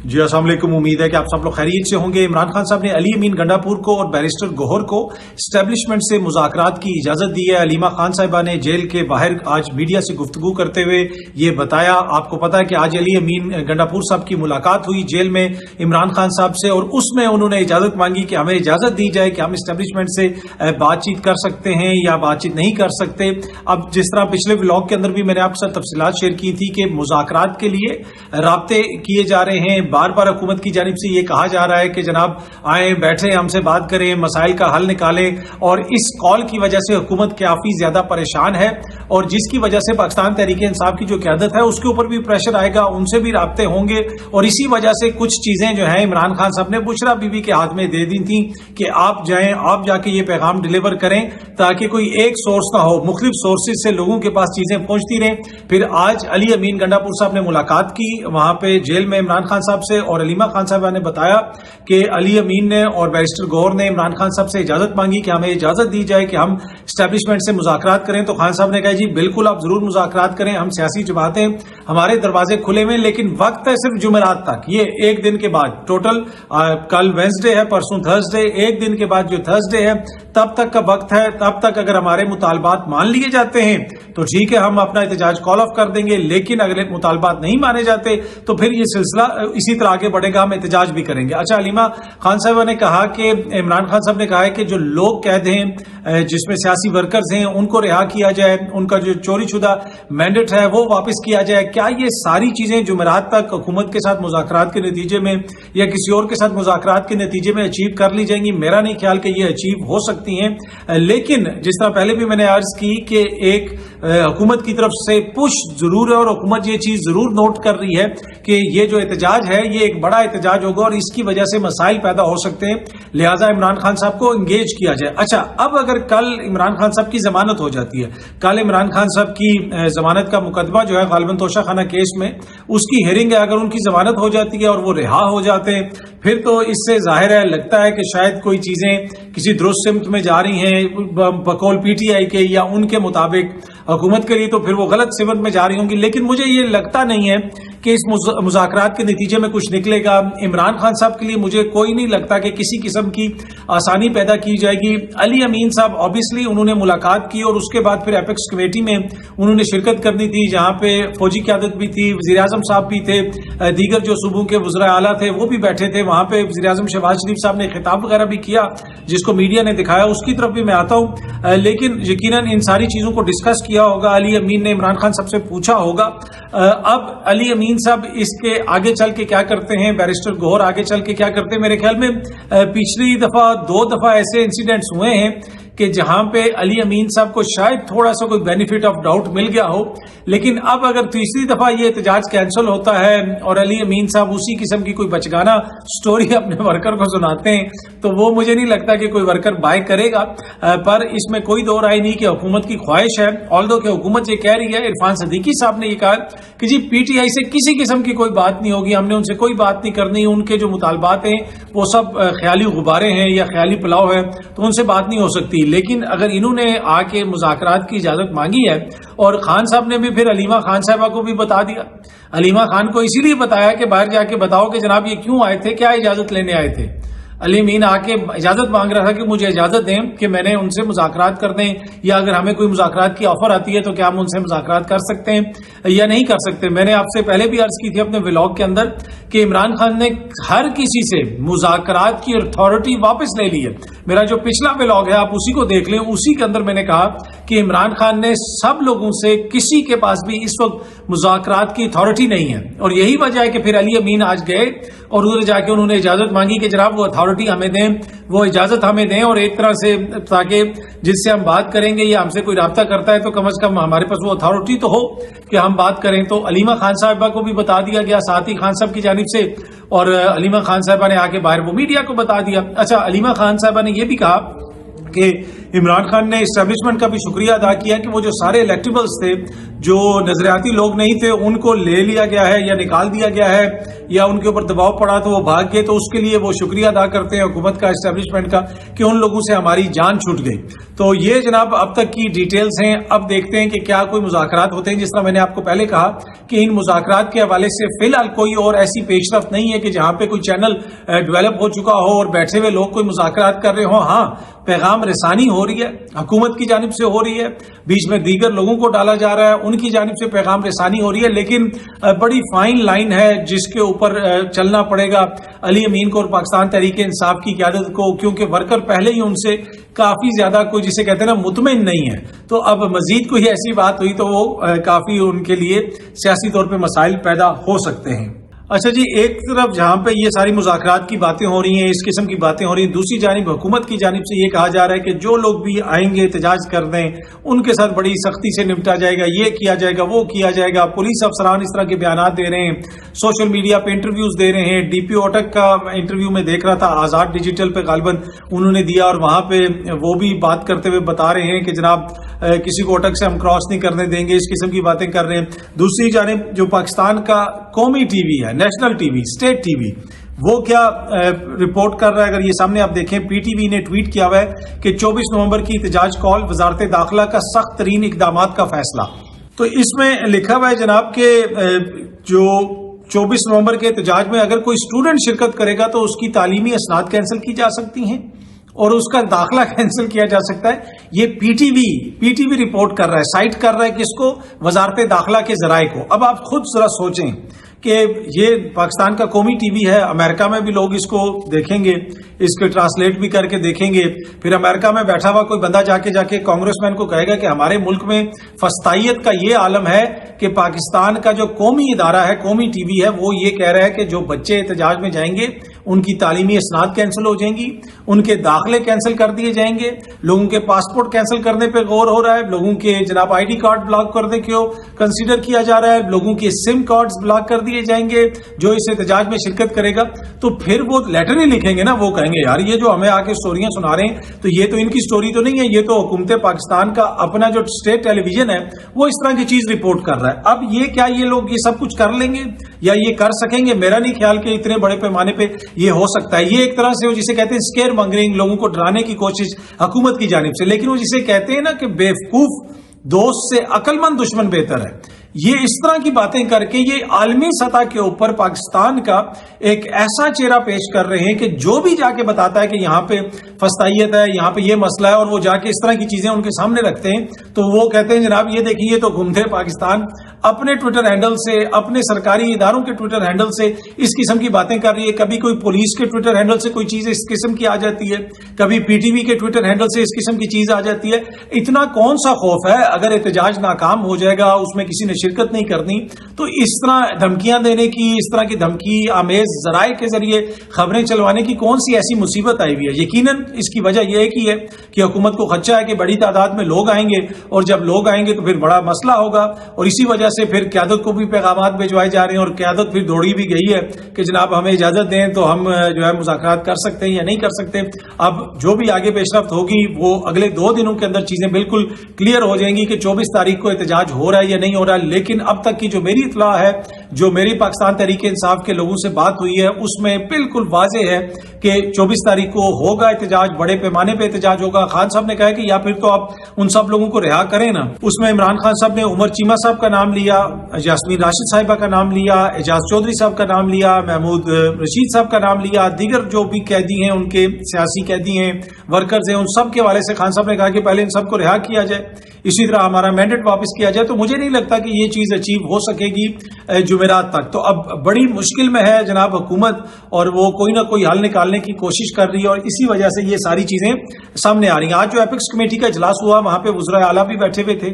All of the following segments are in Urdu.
جی السلام علیکم، امید ہے کہ آپ سب لوگ خیریت سے ہوں گے۔ عمران خان صاحب نے علی امین گنڈاپور کو اور بیرسٹر گوہر کو اسٹیبلشمنٹ سے مذاکرات کی اجازت دی ہے۔ علیمہ خان صاحبہ نے جیل کے باہر آج میڈیا سے گفتگو کرتے ہوئے یہ بتایا۔ آپ کو پتا ہے کہ آج علی امین گنڈاپور صاحب کی ملاقات ہوئی جیل میں عمران خان صاحب سے، اور اس میں انہوں نے اجازت مانگی کہ ہمیں اجازت دی جائے کہ ہم اسٹیبلشمنٹ سے بات چیت کر سکتے ہیں یا بات چیت نہیں کر سکتے۔ اب جس طرح پچھلے ولاگ کے اندر بھی میں نے آپ کے ساتھ تفصیلات شیئر کی تھی کہ مذاکرات کے لیے رابطے کیے جا رہے ہیں، بار بار حکومت کی جانب سے یہ کہا جا رہا ہے کہ جناب آئیں، بیٹھیں، ہم سے بات کریں، مسائل کا حل نکالیں، اور اس کال کی وجہ سے حکومت کافی زیادہ پریشان ہے، اور جس کی وجہ سے پاکستان تحریک انصاف کی جو قیادت ہے اس کے اوپر بھی پریشر آئے گا، ان سے بھی رابطے ہوں گے، اور اسی وجہ سے کچھ چیزیں جو ہیں عمران خان صاحب نے بشرا بی بی کے ہاتھ میں دے دی تھیں کہ آپ جائیں، آپ جا کے یہ پیغام ڈیلیور کریں تاکہ کوئی ایک سورس نہ ہو، مختلف سورسز سے لوگوں کے پاس چیزیں پہنچتی رہیں۔ پھر آج علی امین گنڈاپور صاحب نے ملاقات کی وہاں پہ جیل میں عمران خان صاحب سے، اور علیمہ خان صاحبہ نے بتایا کہ علی امین نے اور بیرسٹر گوہر نے عمران خان صاحب سے اجازت مانگی کہ ہمیں اجازت دی جائے کہ ہم اسٹیبلشمنٹ سے مذاکرات کریں، تو خان صاحب نے کہا جی بالکل آپ ضرور مذاکرات کریں، ہم سیاسی جماعتیں، ہمارے دروازے کھلے ہوئے، لیکن وقت ہے صرف جمعرات تک، یہ ایک دن کے بعد، ٹوٹل کل وینسڈے ہے، پرسوں تھرسڈے، ایک دن کے بعد جو تھرسڈے ہے تب تک کا وقت ہے، تب تک اگر ہمارے مطالبات مان لیے جاتے ہیں تو ٹھیک ہے، ہم اپنا احتجاج کال آف کر دیں گے، لیکن اگر مطالبات نہیں مانے جاتے تو پھر یہ سلسلہ اسی طرح آگے بڑھے گا، ہم احتجاج بھی کریں گے۔ اچھا، علیمہ خان صاحبہ نے کہا کہ عمران خان صاحب نے کہا ہے کہ جو لوگ قید ہیں، جس میں سیاسی ورکرز ہیں، ان کو رہا کیا جائے، ان کا جو چوری شدہ مینڈیٹ ہے وہ واپس کیا جائے۔ کیا یہ ساری چیزیں جمعرات تک حکومت کے ساتھ مذاکرات کے نتیجے میں یا کسی اور کے ساتھ مذاکرات کے نتیجے میں اچیو کر لی جائیں گی؟ میرا نہیں خیال کہ یہ اچیو ہو سکتی ہیں، لیکن جس طرح پہلے بھی میں نے عرض کی کہ ایک حکومت کی طرف سے پش ضرور ہے، اور حکومت یہ چیز ضرور نوٹ کر رہی ہے کہ یہ جو احتجاج ہے یہ ایک بڑا احتجاج ہوگا اور اس کی وجہ سے مسائل پیدا ہو سکتے ہیں، لہٰذا عمران خان صاحب کو انگیج کیا جائے۔ اچھا، اب اگر کل عمران خان صاحب کی ضمانت ہو جاتی ہے، کل عمران خان صاحب کی ضمانت کا مقدمہ جو ہے غالباً توشہ خانہ کیس میں اس کی ہیئرنگ ہے، اگر ان کی ضمانت ہو جاتی ہے اور وہ رہا ہو جاتے ہیں، پھر تو اس سے ظاہر ہے، لگتا ہے کہ شاید کوئی چیزیں کسی درست سمت میں جا رہی ہیں بقول پی ٹی آئی کے یا ان کے مطابق حکومت کے لیے، تو پھر وہ غلط سمت میں جا رہی ہوں گی، لیکن مجھے یہ لگتا نہیں ہے کہ اس مذاکرات کے نتیجے میں کچھ نکلے گا۔ عمران خان صاحب کے لیے مجھے کوئی نہیں لگتا کہ کسی قسم کی آسانی پیدا کی جائے گی۔ علی امین صاحب اوبیسلی انہوں نے ملاقات کی، اور اس کے بعد پھر ایپیکس کمیٹی میں انہوں نے شرکت کرنی تھی، جہاں پہ فوجی قیادت بھی تھی، وزیر اعظم صاحب بھی تھے، دیگر جو صوبوں کے وزراء اعلیٰ تھے وہ بھی بیٹھے تھے وہاں پہ۔ وزیر اعظم شہباز شریف صاحب نے خطاب وغیرہ بھی کیا جس کو میڈیا نے دکھایا، اس کی طرف بھی میں آتا ہوں، لیکن یقیناً ان ساری چیزوں کو ڈسکس کیا ہوگا، علی امین نے عمران خان صاحب سے پوچھا ہوگا۔ اب علی امین صاحب اس کے آگے چل کے کیا کرتے ہیں، بیرسٹر گوہر آگے چل کے کیا کرتے ہیں، میرے خیال میں پچھلی دفعہ 2 دفعہ ایسے انسیڈنٹس ہوئے ہیں کہ جہاں پہ علی امین صاحب کو شاید تھوڑا سا کوئی بینیفٹ آف ڈاؤٹ مل گیا ہو، لیکن اب اگر تیسری دفعہ یہ احتجاج کینسل ہوتا ہے اور علی امین صاحب اسی قسم کی کوئی بچگانہ سٹوری اپنے ورکر کو سناتے ہیں تو وہ مجھے نہیں لگتا کہ کوئی ورکر بائی کرے گا۔ پر اس میں کوئی دو رائے نہیں کہ حکومت کی خواہش ہے، آلدو کہ حکومت یہ کہہ رہی ہے، عرفان صدیقی صاحب نے یہ کہا کہ جی پی ٹی آئی سے کسی قسم کی کوئی بات نہیں ہوگی، ہم نے ان سے کوئی بات نہیں کرنی، ان کے جو مطالبات ہیں وہ سب خیالی غبارے ہیں یا خیالی پلاؤ ہے، تو ان سے بات نہیں ہو سکتی۔ لیکن اگر انہوں نے آ کے مذاکرات کی اجازت مانگی ہے، اور خان صاحب نے بھی پھر علیمہ خان صاحبہ کو بھی بتا دیا، علیمہ خان کو اسی لیے بتایا کہ باہر جا کے بتاؤ کہ جناب یہ کیوں آئے تھے، کیا اجازت لینے آئے تھے۔ علی امین آ کے اجازت مانگ رہا تھا کہ مجھے اجازت دیں کہ میں نے ان سے مذاکرات کر دیں، یا اگر ہمیں کوئی مذاکرات کی آفر آتی ہے تو کیا ہم ان سے مذاکرات کر سکتے ہیں یا نہیں کر سکتے۔ میں نے آپ سے پہلے بھی عرض کی تھی اپنے ولاگ کے اندر کہ عمران خان نے ہر کسی سے مذاکرات کی اتھارٹی واپس لے لی ہے۔ میرا جو پچھلا ولاگ ہے آپ اسی کو دیکھ لیں، اسی کے اندر میں نے کہا کہ عمران خان نے سب لوگوں سے، کسی کے پاس بھی اس وقت مذاکرات کی اتھارٹی نہیں ہے، اور یہی وجہ ہے کہ پھر علی امین آج گئے اور ادھر جا کے انہوں نے اجازت مانگی کہ جناب وہ اتھارٹی ہمیں دیں، وہ اجازت ہمیں دیں، اور ایک طرح سے تاکہ جس سے ہم بات کریں گے یا ہم سے کوئی رابطہ کرتا ہے تو کم از کم ہمارے پاس وہ اتھارٹی تو ہو کہ ہم بات کریں۔ تو علیمہ خان صاحبہ کو بھی بتا دیا گیا ساتھ ہی خان صاحب کی جانب سے، اور علیمہ خان صاحبہ نے آ کے باہر وہ میڈیا کو بتا دیا۔ اچھا، علیمہ خان صاحبہ نے یہ بھی کہا کہ عمران خان نے اسٹیبلشمنٹ کا بھی شکریہ ادا کیا کہ وہ جو سارے الیکٹیبلز تھے، جو نظریاتی لوگ نہیں تھے، ان کو لے لیا گیا ہے یا نکال دیا گیا ہے یا ان کے اوپر دباؤ پڑا تو وہ بھاگ گئے، تو اس کے لیے وہ شکریہ ادا کرتے ہیں حکومت کا، اسٹیبلشمنٹ کا، کہ ان لوگوں سے ہماری جان چھوٹ گئی۔ تو یہ جناب اب تک کی ڈیٹیلز ہیں۔ اب دیکھتے ہیں کہ کیا کوئی مذاکرات ہوتے ہیں۔ جس طرح میں نے آپ کو پہلے کہا کہ ان مذاکرات کے حوالے سے فی الحال کوئی اور ایسی پیش رفت نہیں ہے کہ جہاں پہ کوئی چینل ڈیولپ ہو چکا ہو اور بیٹھے ہوئے لوگ کوئی مذاکرات کر رہے ہوں. ہاں پیغام رسانی ہو رہی ہے, حکومت کی جانب سے ہو رہی ہے, بیچ میں دیگر لوگوں کو ڈالا جا رہا ہے, ان کی جانب سے پیغام رسانی ہو رہی ہے, لیکن بڑی فائن لائن ہے جس کے اوپر چلنا پڑے گا علی امین کو اور پاکستان تحریک انصاف کی قیادت کو, کیونکہ ورکر پہلے ہی ان سے کافی زیادہ کوئی جسے کہتے ہیں نا مطمئن نہیں ہے. تو اب مزید کوئی ایسی بات ہوئی تو وہ کافی ان کے لیے سیاسی طور پہ مسائل پیدا ہو سکتے ہیں. اچھا جی, ایک طرف جہاں پہ یہ ساری مذاکرات کی باتیں ہو رہی ہیں, اس قسم کی باتیں ہو رہی ہیں, دوسری جانب حکومت کی جانب سے یہ کہا جا رہا ہے کہ جو لوگ بھی آئیں گے احتجاج کر دیں ان کے ساتھ بڑی سختی سے نمٹا جائے گا, یہ کیا جائے گا, وہ کیا جائے گا. پولیس افسران اس طرح کے بیانات دے رہے ہیں, سوشل میڈیا پہ انٹرویوز دے رہے ہیں. ڈی پی او اٹک کا انٹرویو میں دیکھ رہا تھا, آزاد ڈیجیٹل پہ غالباً انہوں نے دیا, اور وہاں پہ وہ بھی بات کرتے ہوئے بتا رہے ہیں کہ جناب کسی کو اٹک سے ہم کراس نہیں کرنے دیں گے, اس قسم کی باتیں کر رہے ہیں. دوسری جانب جو پاکستان کا قومی ٹی وی ہے, national T V, state T V, وہ کیا رپورٹ کر رہا ہے؟ اگر یہ سامنے آپ دیکھیں, پی ٹی وی نے ٹویٹ کیا ہوا ہے کہ 24 نومبر کی احتجاج کال, وزارت داخلہ کا سخت ترین اقدامات کا فیصلہ. تو اس میں لکھا ہوا ہے جناب کہ جو 24 نومبر کے احتجاج میں اگر کوئی اسٹوڈنٹ شرکت کرے گا تو اس کی تعلیمی اسناد کینسل کی جا سکتی ہیں اور اس کا داخلہ کینسل کیا جا سکتا ہے. یہ پی ٹی وی رپورٹ کر رہا ہے, سائٹ کر رہا ہے کس کو؟ وزارت داخلہ کے ذرائع کو. اب آپ خود ذرا سوچیں کہ یہ پاکستان کا قومی ٹی وی ہے, امریکہ میں بھی لوگ اس کو دیکھیں گے, اس کو ٹرانسلیٹ بھی کر کے دیکھیں گے. پھر امریکہ میں بیٹھا ہوا کوئی بندہ جا کے کانگریس مین کو کہے گا کہ ہمارے ملک میں فسطائیت کا یہ عالم ہے کہ پاکستان کا جو قومی ادارہ ہے, قومی ٹی وی ہے, وہ یہ کہہ رہا ہے کہ جو بچے احتجاج میں جائیں گے ان کی تعلیمی اسناد کینسل ہو جائیں گی, ان کے داخلے کینسل کر دیے جائیں گے, لوگوں کے پاسپورٹ کینسل کرنے پہ غور ہو رہا ہے, لوگوں کے جناب آئی ڈی کارڈ بلاک کرنے کو کنسیڈر کیا جا رہا ہے, لوگوں کے سم کارڈز بلاک کر دیے جائیں گے جو اس احتجاج میں شرکت کرے گا. تو پھر وہ لیٹر ہی لکھیں گے نا, وہ کہیں گے یار یہ جو ہمیں آ کے اسٹوریاں سنا رہے ہیں تو یہ تو ان کی اسٹوری تو نہیں ہے, یہ تو حکومت پاکستان کا اپنا جو اسٹیٹ ٹیلی ویژن ہے وہ اس طرح کی چیز رپورٹ کر رہا ہے. اب یہ کیا یہ لوگ یہ سب کچھ کر لیں گے یا یہ کر سکیں گے؟ میرا نہیں خیال کہ اتنے بڑے پیمانے پہ یہ ہو سکتا ہے. یہ ایک طرح سے وہ جسے کہتے ہیں اسکیئر مانگرنگ, لوگوں کو ڈرانے کی کوشش حکومت کی جانب سے. لیکن وہ جسے کہتے ہیں نا کہ بیوقوف دوست سے عقل مند دشمن بہتر ہے, یہ اس طرح کی باتیں کر کے یہ عالمی سطح کے اوپر پاکستان کا ایک ایسا چہرہ پیش کر رہے ہیں کہ جو بھی جا کے بتاتا ہے کہ یہاں پہ فسطائیت ہے, یہاں پہ یہ مسئلہ ہے, اور وہ جا کے اس طرح کی چیزیں ان کے سامنے رکھتے ہیں تو وہ کہتے ہیں جناب یہ دیکھیے تو گھومتے پاکستان اپنے ٹویٹر ہینڈل سے, اپنے سرکاری اداروں کے ٹویٹر ہینڈل سے اس قسم کی باتیں کر رہی ہے. کبھی کوئی پولیس کے ٹویٹر ہینڈل سے کوئی چیز اس قسم کی آ جاتی ہے, کبھی پی ٹی وی کے ٹویٹر ہینڈل سے اس قسم کی چیز آ جاتی ہے. اتنا کون سا خوف ہے اگر احتجاج ناکام ہو جائے گا, اس میں کسی نے شرکت نہیں کرنی, تو اس طرح دھمکیاں دینے کی, اس طرح کی دھمکی آمیز ذرائع کے ذریعے خبریں چلوانے کی کون سی ایسی مصیبت آئی ہوئی ہے؟ یقیناً اس کی وجہ یہ ایک ہی ہے کہ حکومت کو خدشہ ہے کہ بڑی تعداد میں لوگ آئیں گے, اور جب لوگ آئیں گے تو پھر بڑا مسئلہ ہوگا, اور اسی وجہ سے پھر قیادت کو بھی پیغامات بھجوائے جا رہے ہیں, اور قیادت پھر دوڑی بھی گئی ہے کہ جناب ہمیں اجازت دیں تو ہم جو ہے مذاکرات کر سکتے ہیں یا نہیں کر سکتے. اب جو بھی آگے پیش رفت ہوگی وہ اگلے 2 دنوں کے اندر چیزیں بالکل کلیئر ہو جائیں گی کہ 24 تاریخ کو احتجاج ہو رہا ہے یا نہیں ہو رہا ہے. لیکن اب تک کی جو میری اطلاع ہے, جو میری پاکستان تحریک انصاف کے لوگوں سے بات ہوئی ہے, اس میں بالکل واضح ہے کہ 24 تاریخ کو ہوگا احتجاج, بڑے پیمانے پہ احتجاج ہوگا. خان صاحب نے کہا کہ یا پھر تو آپ ان سب لوگوں کو رہا کریں نا. اس میں عمران خان صاحب نے عمر چیمہ صاحب کا نام لیا, یاسمین راشد صاحبہ کا نام لیا, اعجاز چودھری صاحب کا نام لیا, محمود رشید صاحب کا نام لیا, دیگر جو بھی قیدی ہیں ان کے سیاسی قیدی ہیں, ورکرز ہیں, ان سب کے حوالے سے خان صاحب نے کہا کہ پہلے ان سب کو رہا کیا جائے, اسی طرح ہمارا مینڈیٹ واپس کیا جائے. تو مجھے نہیں لگتا کہ یہ چیز اچیو ہو سکے گی جمعرات تک. تو اب بڑی مشکل میں ہے جناب حکومت, اور وہ کوئی نہ کوئی حل نکالنے کی کوشش کر رہی ہے, اور اسی وجہ سے یہ ساری چیزیں سامنے آ رہی ہیں. آج جو ایپکس کمیٹی کا اجلاس ہوا وہاں پہ وزرائے اعلیٰ بھی بیٹھے ہوئے تھے,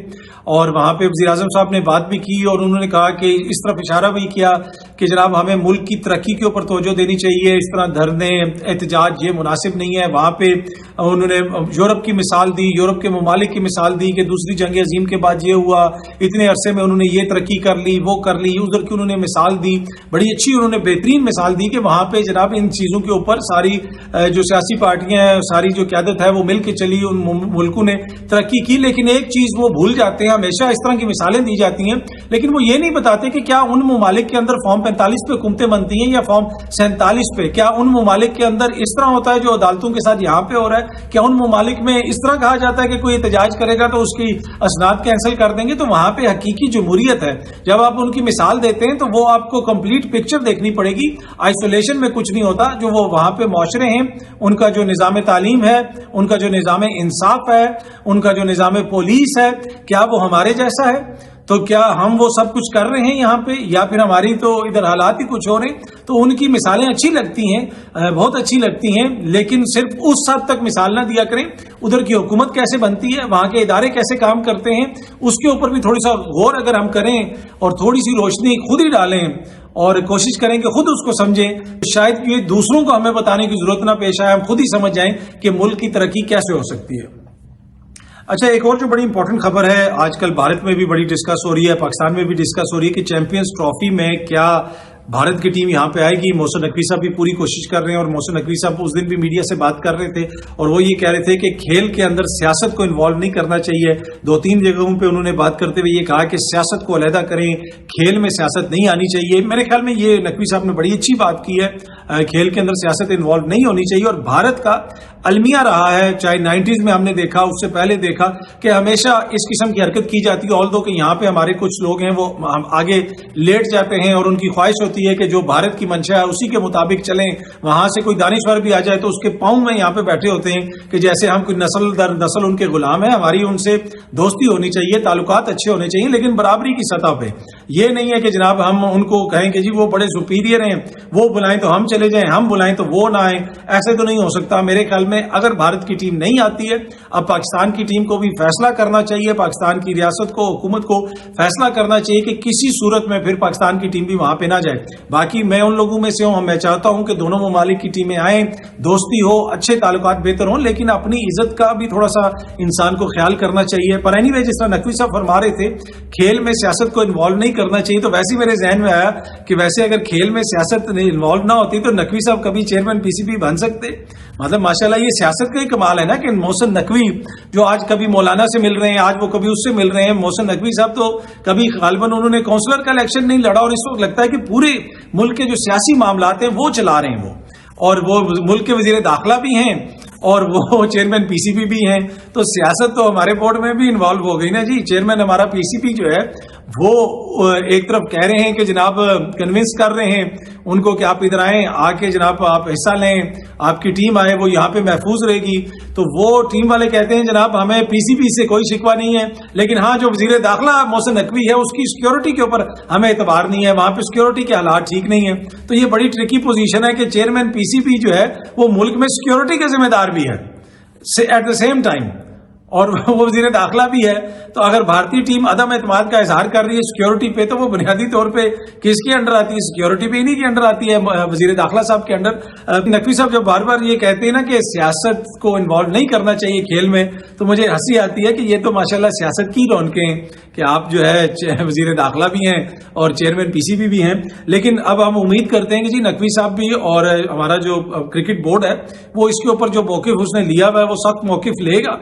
اور وہاں پہ وزیر اعظم صاحب نے بات بھی کی, اور انہوں نے کہا کہ اس طرف اشارہ بھی کیا کہ جناب ہمیں ملک کی ترقی کے اوپر توجہ دینی چاہیے, اس طرح دھرنے احتجاج یہ مناسب نہیں ہے. وہاں پہ انہوں نے یورپ کی مثال دی, یورپ کے ممالک کی مثال دی کہ دوسری جنگ عظیم کے بعد یہ ہوا, اتنے عرصے میں انہوں نے یہ ترقی کر لی, وہ کر لی. ادھر کی انہوں نے مثال دی, بڑی اچھی انہوں نے بہترین مثال دی کہ وہاں پہ جناب ان چیزوں کے اوپر ساری جو سیاسی پارٹیاں ہیں, ساری جو قیادت ہے وہ مل کے چلی, ان ملکوں نے ترقی کی. لیکن ایک چیز وہ بھول جاتے ہیں, ہمیشہ اس طرح کی مثالیں دی جاتی ہیں لیکن وہ یہ نہیں بتاتے کہ کیا ان ممالک کے اندر فارم 45 پہ حکومتیں بنتی ہیں یا فارم 47 پہ. کیا ان ممالک کے اندر اس طرح ہوتا ہے جو عدالتوں کے ساتھ یہاں پہ ہو رہا ہے؟ کیا ان ممالک میں اس طرح کہا جاتا ہے کہ کوئی احتجاج کرے گا تو اس کی جی اسناد کینسل کر دیں گے، تو وہاں پہ حقیقی جمہوریت ہے. جب آپ ان کی مثال دیتے ہیں تو وہ آپ کو کمپلیٹ پکچر دیکھنی پڑے گی. آئسولیشن میں کچھ نہیں ہوتا. جو وہ وہاں پہ معاشرے ہیں، ان کا جو نظام تعلیم ہے، ان کا جو نظام انصاف ہے، ان کا جو نظام پولیس ہے، کیا وہ ہمارے جیسا ہے؟ تو کیا ہم وہ سب کچھ کر رہے ہیں یہاں پہ، یا پھر ہماری تو ادھر حالات ہی کچھ ہو رہے ہیں؟ تو ان کی مثالیں اچھی لگتی ہیں، بہت اچھی لگتی ہیں، لیکن صرف اس حد تک مثال نہ دیا کریں. ادھر کی حکومت کیسے بنتی ہے، وہاں کے ادارے کیسے کام کرتے ہیں، اس کے اوپر بھی تھوڑی سا غور اگر ہم کریں اور تھوڑی سی روشنی خود ہی ڈالیں اور کوشش کریں کہ خود اس کو سمجھیں، شاید یہ دوسروں کو ہمیں بتانے کی ضرورت نہ پیش آئے، ہم خود ہی سمجھ جائیں کہ ملک کی ترقی کیسے ہو سکتی ہے. اچھا، ایک اور جو بڑی امپورٹنٹ خبر ہے، آج کل بھارت میں بھی بڑی ڈسکس ہو رہی ہے، پاکستان میں بھی ڈسکس ہو رہی ہے کہ چیمپئنز ٹرافی میں کیا بھارت کی ٹیم یہاں پہ آئے گی. محسن نقوی صاحب بھی پوری کوشش کر رہے ہیں، اور محسن نقوی صاحب اس دن بھی میڈیا سے بات کر رہے تھے اور وہ یہ کہہ رہے تھے کہ کھیل کے اندر سیاست کو انوالو نہیں کرنا چاہیے. 2-3 جگہوں پہ انہوں نے بات کرتے ہوئے یہ کہا کہ سیاست کو علیحدہ کریں، کھیل میں سیاست نہیں آنی چاہیے. میرے خیال میں یہ نقوی صاحب نے بڑی اچھی بات کی ہے. کھیل کے اندر سیاست انوالو نہیں ہونی چاہیے، اور بھارت کا المیہ رہا ہے، چاہے 90s میں ہم نے دیکھا، اس سے پہلے دیکھا کہ ہمیشہ اس قسم کی حرکت کی جاتی ہے. آلدو کہ یہاں پہ ہمارے کچھ لوگ ہیں وہ آگے لیٹ جاتے ہیں اور ان کی خواہش ہوتی ہے کہ جو بھارت کی منشا ہے اسی کے مطابق چلیں. وہاں سے کوئی دانشور بھی آ جائے تو اس کے پاؤں میں یہاں پہ بیٹھے ہوتے ہیں کہ جیسے ہم کوئی نسل در نسل ان کے غلام ہیں. ہماری ان سے دوستی ہونی چاہیے، تعلقات اچھے ہونے چاہیے، لیکن برابری کی سطح پہ. یہ نہیں ہے کہ جناب ہم ان کو کہیں کہ جی وہ بڑے سپیریئر ہیں، وہ بلائیں تو ہم چلے جائیں، ہم بلائیں تو وہ نہ آئیں. ایسے تو نہیں ہو سکتا. میرے خیال میں اگر بھارت کی ٹیم نہیں آتی ہے، اب پاکستان کی ٹیم کو بھی فیصلہ کرنا چاہیے، پاکستان کی ریاست کو، حکومت کو فیصلہ کرنا چاہیے کہ کسی صورت میں پھر پاکستان کی ٹیم بھی وہاں پہ نہ جائے. باقی میں ان لوگوں میں سے ہوں، میں چاہتا ہوں کہ دونوں ممالک کی ٹیمیں آئیں، دوستی ہو، اچھے تعلقات بہتر ہوں، لیکن اپنی عزت کا بھی تھوڑا سا انسان کو خیال کرنا چاہیے. پر اینی وے، جس طرح نقوی صاحب فرما رہے تھے کھیل میں سیاست کو انوالو نہیں کرنا چاہیے، تو ویسے میرے ذہن میں آیا کہ ویسے اگر کھیل میں سیاست انوالو نہ ہوتی تو نقوی صاحب کبھی چیئرمین پی سی بی بن سکتے. مطلب ماشاءاللہ یہ سیاست کا ہی کمال ہے نا کہ محسن نقوی جو آج کبھی مولانا سے مل رہے ہیں، آج وہ کبھی اس سے مل رہے ہیں. محسن نقوی صاحب تو کبھی غالباً انہوں نے کونسلر کا الیکشن نہیں لڑا، اور اس وقت لگتا ہے کہ پورے ملک کے جو سیاسی معاملات ہیں وہ چلا رہے ہیں اور وہ ملک کے وزیر داخلہ بھی ہیں اور وہ چیئرمین پی سی بی بھی ہیں. تو سیاست تو ہمارے بورڈ میں بھی انوالو ہو گئی نا جی. چیئرمین ہمارا پی سی بی جو ہے وہ ایک طرف کہہ رہے ہیں کہ جناب کنونس کر رہے ہیں ان کو کہ آپ ادھر آئیں، آ کے جناب آپ حصہ لیں، آپ کی ٹیم آئے، وہ یہاں پہ محفوظ رہے گی. تو وہ ٹیم والے کہتے ہیں جناب ہمیں پی سی بی سے کوئی شکوہ نہیں ہے، لیکن ہاں جو وزیر داخلہ محسن نقوی ہے اس کی سیکیورٹی کے اوپر ہمیں اعتبار نہیں ہے، وہاں پہ سیکیورٹی کے حالات ٹھیک نہیں ہے. تو یہ بڑی ٹرکی پوزیشن ہے کہ چیئرمین پی سی بی جو ہے وہ ملک میں سیکیورٹی کا ذمہ دار بھی ہے ایٹ دا سیم ٹائم، اور وہ وزیر داخلہ بھی ہے. تو اگر بھارتی ٹیم عدم اعتماد کا اظہار کر رہی ہے سیکیورٹی پہ، تو وہ بنیادی طور پہ کس کے انڈر آتی ہے؟ سیکیورٹی پہ انہی کے انڈر آتی ہے، وزیر داخلہ صاحب کے انڈر. نقوی صاحب جب بار بار یہ کہتے ہیں نا کہ سیاست کو انوالو نہیں کرنا چاہیے کھیل میں، تو مجھے ہنسی آتی ہے کہ یہ تو ماشاءاللہ سیاست کی رونقیں ہیں کہ آپ جو ہے وزیر داخلہ بھی ہیں اور چیئرمین پی سی بی بھی ہیں. لیکن اب ہم امید کرتے ہیں کہ جی نقوی صاحب بھی اور ہمارا جو کرکٹ بورڈ ہے وہ اس کے اوپر جو موقف اس نے لیا ہوا ہے وہ سخت موقف لے گا.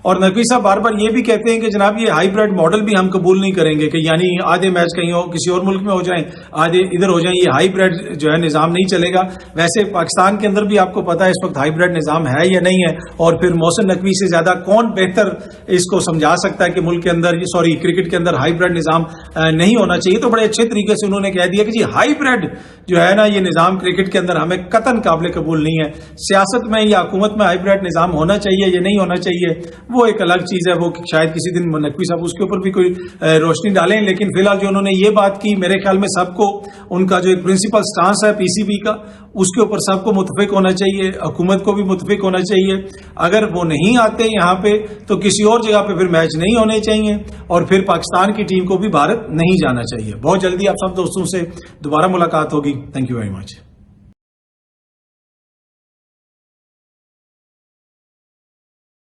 اور نقوی صاحب بار بار یہ بھی کہتے ہیں کہ جناب یہ ہائی بریڈ ماڈل بھی ہم قبول نہیں کریں گے کہ یعنی آدھے میچ کہیں کسی اور ملک میں ہو جائیں، آدھے ادھر ہو جائیں. یہ ہائی بریڈ جو ہے نظام نہیں چلے گا. ویسے پاکستان کے اندر بھی آپ کو پتا ہے اس وقت ہائی بریڈ نظام ہے یا نہیں ہے، اور پھر محسن نقوی سے زیادہ کون بہتر اس کو سمجھا سکتا ہے کہ ملک کے اندر کرکٹ کے اندر ہائی بریڈ نظام نہیں ہونا چاہیے. تو بڑے اچھے طریقے سے انہوں نے کہہ دیا کہ جی ہائی بریڈ جو ہے نا یہ نظام کرکٹ کے اندر ہمیں قطعاً قابل قبول نہیں ہے. سیاست میں یا حکومت میں ہائی بریڈ نظام ہونا چاہیے یا نہیں ہونا چاہیے وہ ایک الگ چیز ہے، وہ شاید کسی دن نقوی صاحب اس کے اوپر بھی کوئی روشنی ڈالیں. لیکن فی الحال جو انہوں نے یہ بات کی، میرے خیال میں سب کو ان کا جو ایک پرنسپل سٹانس ہے پی سی بی کا اس کے اوپر سب کو متفق ہونا چاہیے، حکومت کو بھی متفق ہونا چاہیے. اگر وہ نہیں آتے یہاں پہ تو کسی اور جگہ پہ پھر میچ نہیں ہونے چاہیے، اور پھر پاکستان کی ٹیم کو بھی بھارت نہیں جانا چاہیے. بہت جلدی آپ سب دوستوں سے دوبارہ ملاقات ہوگی. Thank you very much.